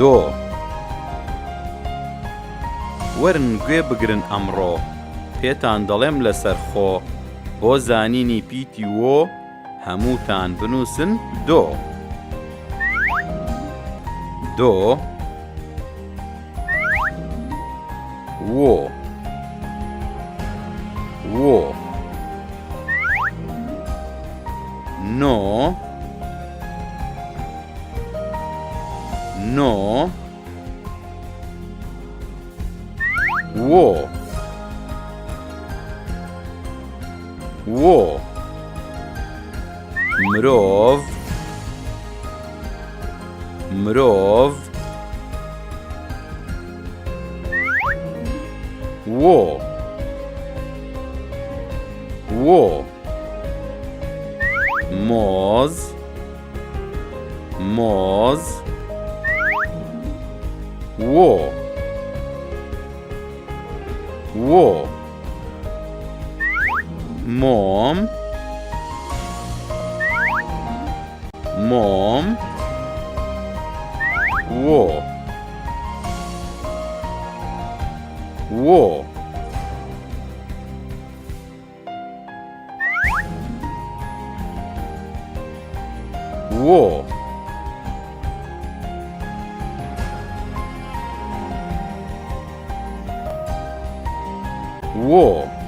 دۆ. وەرن گوێ بگرن ئەمڕۆ، پێتان دەڵێم لەسەرخۆ، بۆ زانینی پیتی وۆ، هەمووتان بنووسن دۆ. دۆ، وۆ، وۆ. نۆ، نۆ، وۆ، وۆ. مرۆڤ، مرۆڤ، وۆ، وۆ. مۆز، مۆز، وۆ، وۆ. مۆم، مۆم، وۆ، وۆ. وۆ، وۆ.